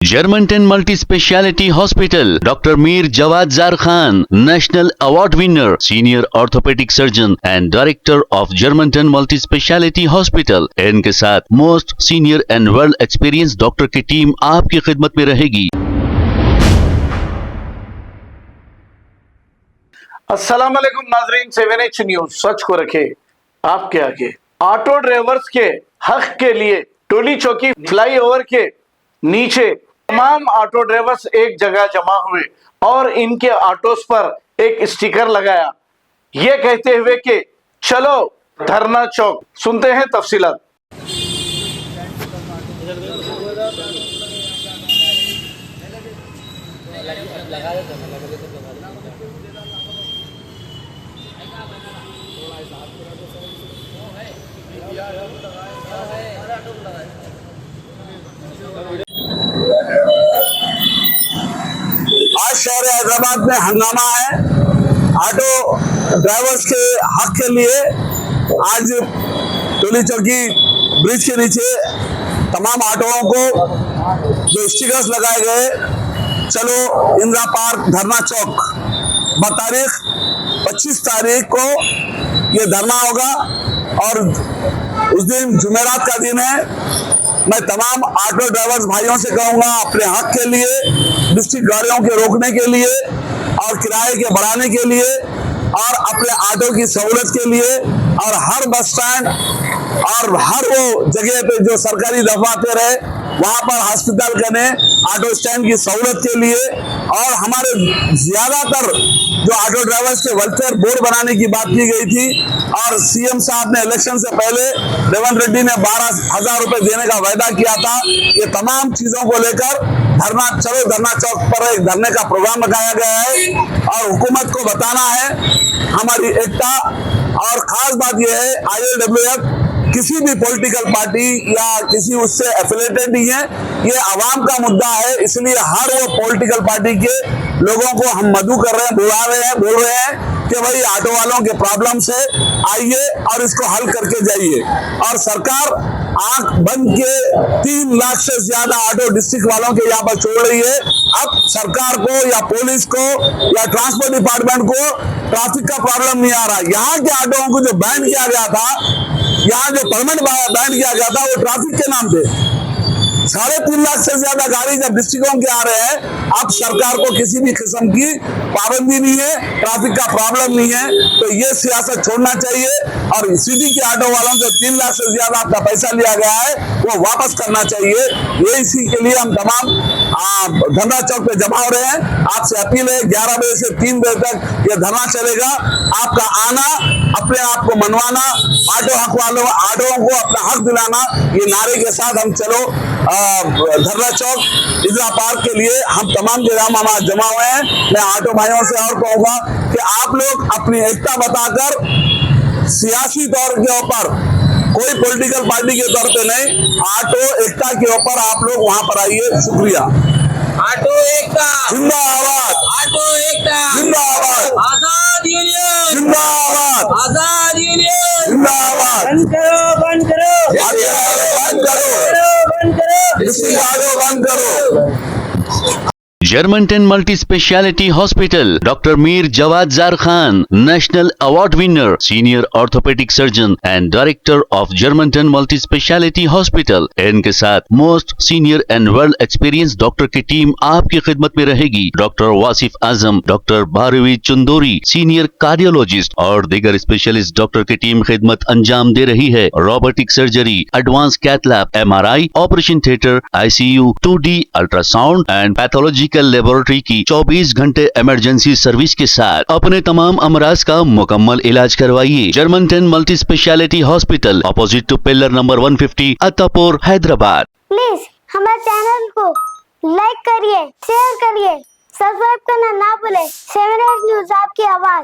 Germantown Multi Speciality Hospital, Dr. Mir Jawad Zar Khan, National Award winner, Senior Orthopedic Surgeon and Director of Germantown Multi Speciality Hospital। इनके साथ most senior and world experience doctor की team आपकी खिदमत में रहेगी। अस्सलाम वालेकुम नाजरीन, 7H न्यूज सच को रखे आपके आगे। ऑटो ड्राइवर्स के हक के लिए टोली चौकी फ्लाईओवर के नीचे तमाम ऑटो ड्राइवर्स एक जगह जमा हुए और इनके ऑटोस पर एक स्टिकर लगाया, ये कहते हुए कि चलो धरना चौक। सुनते हैं तफसीलात। आज शहर हैदराबाद में हंगामा है। ऑटो ड्राइवर्स के हक के लिए आज टोली चौकी ब्रिज के नीचे तमाम ऑटोओं को जो स्टिकर्स लगाए गए, चलो इंदिरा पार्क धरना चौक, बतारीख 25 तारीख को ये धरना होगा और उस दिन जुमेरात का दिन है। मैं तमाम ऑटो ड्राइवर्स भाइयों से कहूंगा, अपने हक के लिए, डिस्ट्रिक्ट गाड़ियों के रोकने के लिए और किराए के बढ़ाने के लिए और अपने ऑटो की सहूलत के लिए और हर बस स्टैंड और हर वो जगह पे जो सरकारी दफातर है वहां पर हॉस्पिटल करने, ऑटो स्टैंड की सहूलत के लिए और हमारे ज्यादातर जो ऑटो ड्राइवर्स के वेलफेयर बोर्ड बनाने की बात की गई थी और सीएम साहब ने इलेक्शन से पहले रेवंत रेड्डी ने 12,000 रुपए देने का वायदा किया था। ये तमाम चीजों को लेकर धरना चौक पर एक धरने का प्रोग्राम लगाया गया है और हुकूमत को बताना है हमारी एकता। और खास बात यह है, ILWF किसी भी पॉलिटिकल पार्टी या किसी उससे एफिलेटेड नहीं है, ये आवाम का मुद्दा है। इसलिए हर वो पॉलिटिकल पार्टी के लोगों को हम मदऊ कर रहे हैं, बोल रहे हैं कि भाई ऑटो वालों के प्रॉब्लम से आइए और इसको हल करके जाइए। और सरकार आंख बंद के 3 लाख से ज्यादा ऑटो डिस्ट्रिक्ट वालों के यहाँ पर छोड़ रही है। अब सरकार को या पुलिस को या ट्रांसपोर्ट डिपार्टमेंट को ट्रैफिक का प्रॉब्लम नहीं आ रहा। यहाँ के ऑटोओं को जो बैन किया गया था, यहाँ जो परमानेंट बैन किया गया था, वो ट्रैफिक के नाम पे 3.5 लाख से ज्यादा गाड़ी जब डिस्ट्रिक्टों के आ रहे हैं। अब सरकार को किसी भी किस्म की पाबंदी नहीं है, ट्रैफिक का प्रॉब्लम नहीं है, तो ये सियासत छोड़ना चाहिए और सिटी के ऑटो वालों से 3 लाख से ज्यादा आपका पैसा लिया गया है वो वापस करना चाहिए। ये इसी के लिए हम तमाम धरना चौक पे जमा हो रहे हैं। आपसे अपील है, 11 बजे से 3 बजे तक ये धरना चलेगा। आपका आना, अपने आप को मनवाना, ऑटोओं को अपना हक दिलाना, ये नारे के साथ हम चलो धरना चौक इंदिरा पार्क के लिए हम तमाम जगह हमारे जमा हुए हैं। मैं ऑटो भाइयों से और कहूंगा कि आप लोग अपनी एकता बताकर सियासी तौर के ऊपर, कोई पॉलिटिकल पार्टी के तौर पे नहीं, ऑटो एकता के ऊपर आप लोग वहां पर आइए। शुक्रिया। ऑटो एकता जिंदाबाद, ऑटो एकता जिंदाबाद, आजाद यूनियन जिंदाबाद, आजाद यूनियन जिंदाबाद। बंद करो बंद करो, डिस्ट्रिक्ट ऑटो बंद करो। Germantown Multi Speciality Hospital, Dr. Mir Jawad Zar Khan, National Award winner, Senior Orthopedic Surgeon and Director of Germantown Multi Speciality Hospital। इनके साथ most senior and world experience doctor की टीम आपकी खिदमत में रहेगी। Doctor Wasif Azam, doctor Bharvi Chandori, senior cardiologist और दीगर specialist doctor की टीम खिदमत अंजाम दे रही है। Robotic surgery, advance cath lab, MRI, operation theatre, ICU, 2D ultrasound and pathological laboratory की 24 घंटे इमरजेंसी सर्विस के साथ अपने तमाम अमराज का मुकम्मल इलाज करवाइए। Germanten multi speciality hospital, opposite to pillar number 150, Attapur, Hyderabad. Please हमारे चैनल को लाइक करिए, शेयर करिए, सब्सक्राइब करना ना भूले। 7H न्यूज आपकी आवाज।